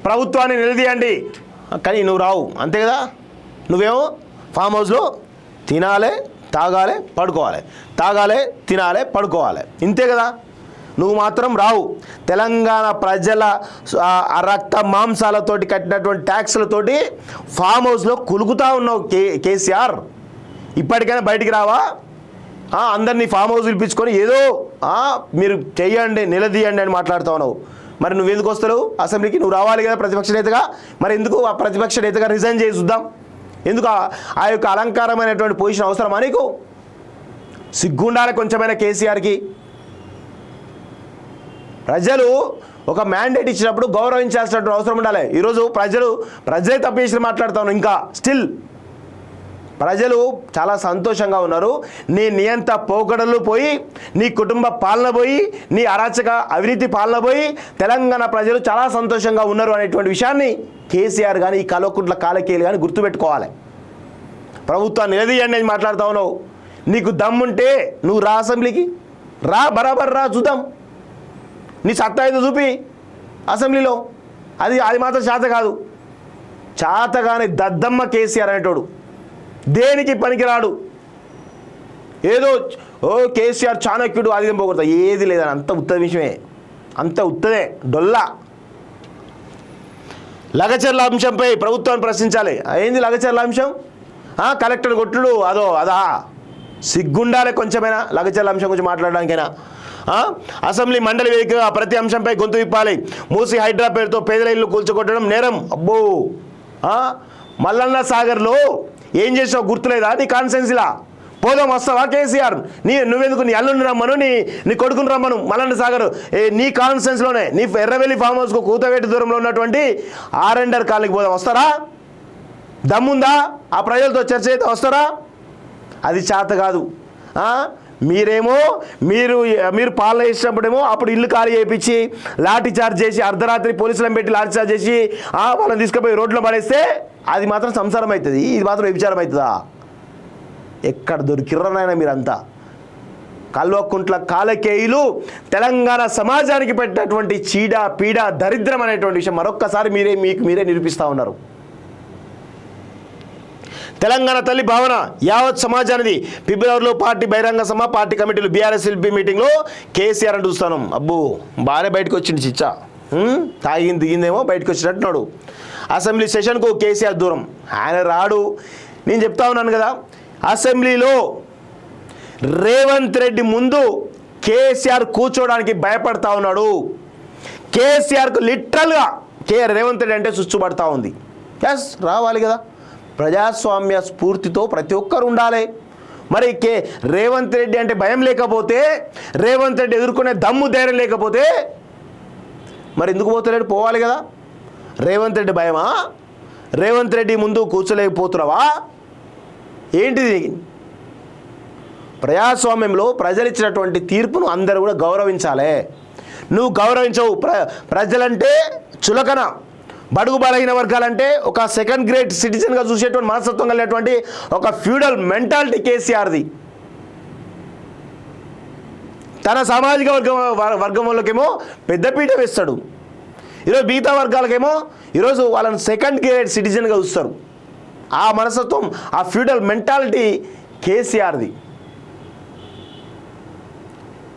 ప్రభుత్వాన్ని నిలదీయండి, కానీ నువ్వు రావు, అంతే కదా. నువ్వేమో ఫామ్ హౌస్లో తినాలి, తాగాలి, పడుకోవాలి, తాగాలి, తినాలి, పడుకోవాలి, ఇంతే కదా. నువ్వు మాత్రం రావు. తెలంగాణ ప్రజల రక్త మాంసాలతోటి కట్టినటువంటి ట్యాక్సులతోటి ఫామ్ హౌస్లో కులుకుతా ఉన్నావు కేసీఆర్. ఇప్పటికైనా బయటికి రావా? అందరినీ ఫామ్ హౌస్ పిలిపించుకొని ఏదో మీరు చెయ్యండి, నిలదీయండి అని మాట్లాడుతూ ఉన్నావు. మరి నువ్వు ఎందుకు వస్తావు అసెంబ్లీకి? నువ్వు రావాలి కదా ప్రతిపక్ష నేతగా. మరి ఎందుకు ఆ ప్రతిపక్ష నేతగా రిజైన్ చేసి చూద్దాం? ఎందుకు ఆ యొక్క అలంకారమైనటువంటి పొజిషన్ అవసరమా నీకు? సిగ్గుండాలి కొంచెమైనా కేసీఆర్కి. ప్రజలు ఒక మ్యాండేట్ ఇచ్చినప్పుడు గౌరవించాల్సినటువంటి అవసరం ఉండాలి. ఈరోజు ప్రజలే తప్పేసి మాట్లాడుతాను. ఇంకా స్టిల్ ప్రజలు చాలా సంతోషంగా ఉన్నారు. నీ నియంత పోకడలు పోయి, నీ కుటుంబ పాలన పోయి, నీ అరాచక అవినీతి పాలన పోయి తెలంగాణ ప్రజలు చాలా సంతోషంగా ఉన్నారు అనేటువంటి విషయాన్ని కేసీఆర్ కానీ, ఈ కల్వకుంట్ల కాలకేయులు కానీ గుర్తుపెట్టుకోవాలి. ప్రభుత్వాన్ని నిలదీయండి అని మాట్లాడుతూ ఉన్నావు. నీకు దమ్ముంటే నువ్వు రా, అసెంబ్లీకి రా, బరాబర్ రా, చూద్దాం నీ సత్తా ఏదో చూపి అసెంబ్లీలో. అది మాత్రం చేత కాదు. చేతగాని దద్దమ్మ కేసీఆర్ అనేటోడు దేనికి పనికిరాడు. ఏదో కేసీఆర్ చాణక్యుడు అది పోకూడదు, ఏది లేదని అంత ఉత్తమ విషయమే, అంత ఉత్తదే డొల్లా. లగచర్ల అంశంపై ప్రభుత్వాన్ని ప్రశ్నించాలి. ఏంది లగచర్ల అంశం? కలెక్టర్ కొట్టుడు అదా? సిగ్గుండాలి కొంచెమైనా లగచర్ల అంశం గురించి మాట్లాడడానికైనా. అసెంబ్లీ మండలి వేదికగా ప్రతి అంశంపై గొంతు విప్పాలి. మూసి హైడ్రా పేరుతో పేదల ఇల్లు కూల్చొట్టడం నేరం. అబ్బో, మల్లన్న సాగర్లో ఏం చేసావు గుర్తులేదా? నీ కాన్స్టెన్సీలా పోదాం, వస్తావా కేసీఆర్? నువ్వెందుకు నీ అల్లుని రమ్మను, నీ కొడుకుని రమ్మను. మల్లన్న సాగర్ నీ కాన్స్టెన్స్లోనే, నీ ఎర్రవెల్లి ఫామ్ హౌస్కు కూతవేటి దూరంలో ఉన్నటువంటి ఆరెండర్ కాలనీకి పోదాం, వస్తారా? దమ్ముందా? ఆ ప్రజలతో చర్చ అయితే వస్తారా? అది చేత కాదు. మీరు పాలన చేసినప్పుడేమో అప్పుడు ఇల్లు ఖాళీ చేయించి లాఠీ చార్జ్ చేసి అర్ధరాత్రి పోలీసులను పెట్టి లాఠీ చార్జ్ చేసి వాళ్ళని తీసుకుపోయి రోడ్లో పడేస్తే అది మాత్రం సంసారం అవుతుంది. ఇది మాత్రం వ్యభిచారం అవుతుందా? ఎక్కడ దొరికిర్రనైనా మీరంతా. కల్వకుంట్ల కాలకేయులు తెలంగాణ సమాజానికి పెట్టినటువంటి చీడ పీడ దరిద్రం అనేటువంటి విషయం మరొక్కసారి మీరే నిరూపిస్తూ ఉన్నారు. తెలంగాణ తల్లి భావన యావత్ సమాజానిది. ఫిబ్రవరిలో పార్టీ బహిరంగ సభ, పార్టీ కమిటీలు బీఆర్ఎస్ ఎల్పీ మీటింగ్లో కేసీఆర్ అని చూస్తాను. అబ్బో, బాగానే బయటకు వచ్చింది చిచ్చా. దిగిందేమో బయటకు వచ్చినట్టున్నాడు. అసెంబ్లీ సెషన్కు కేసీఆర్ దూరం, ఆయన రాడు. నేను చెప్తా ఉన్నాను కదా, అసెంబ్లీలో రేవంత్ రెడ్డి ముందు కేసీఆర్ కూర్చోడానికి భయపడతా ఉన్నాడు. కేసీఆర్కు లిటరల్గా రేవంత్ రెడ్డి అంటే సుచ్చుపడతా ఉంది. ఎస్, రావాలి కదా. ప్రజాస్వామ్య స్ఫూర్తితో ప్రతి ఒక్కరు ఉండాలి. మరి రేవంత్ రెడ్డి అంటే భయం లేకపోతే, రేవంత్ రెడ్డి ఎదుర్కొనే దమ్ము ధైర్యం లేకపోతే మరి ఎందుకు పోతలేడు? పోవాలి కదా. రేవంత్ రెడ్డి భయమా? రేవంత్ రెడ్డి ముందు కూర్చోలేకపోతున్నావా? ఏంటిది? ప్రజాస్వామ్యంలో ప్రజలు ఇచ్చినటువంటి తీర్పును అందరూ కూడా గౌరవించాలి. నువ్వు గౌరవించవు. ప్రజలంటే చులకన, బడుగు బలహీన వర్గాలంటే ఒక సెకండ్ గ్రేడ్ సిటిజన్గా చూసేటువంటి మనస్తత్వం కలిగినటువంటి ఒక ఫ్యూడల్ మెంటాలిటీ కేసీఆర్ది. తన సామాజిక వర్గం వాళ్ళకేమో పెద్దపీట వేస్తాడు. ఈరోజు మిగతా వర్గాలకేమో ఈరోజు వాళ్ళని సెకండ్ గ్రేడ్ సిటిజన్గా చూస్తారు. ఆ మనస్తత్వం, ఆ ఫ్యూడల్ మెంటాలిటీ కేసీఆర్ది.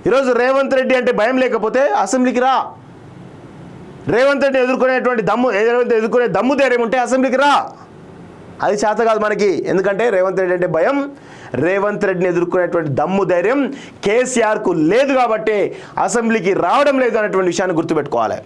ఈరోజు రేవంత్ రెడ్డి అంటే భయం లేకపోతే అసెంబ్లీకి రా. రేవంత్ రెడ్డి ఎదుర్కొనే దమ్ము ధైర్యం ఉంటే అసెంబ్లీకి రా. అది చేత కాదు మనకి. ఎందుకంటే రేవంత్ రెడ్డి అంటే భయం. రేవంత్ రెడ్డిని ఎదుర్కొనేటువంటి దమ్ము ధైర్యం కేసీఆర్కు లేదు కాబట్టి అసెంబ్లీకి రావడం లేదు అనేటువంటి విషయాన్ని గుర్తుపెట్టుకోవాలి.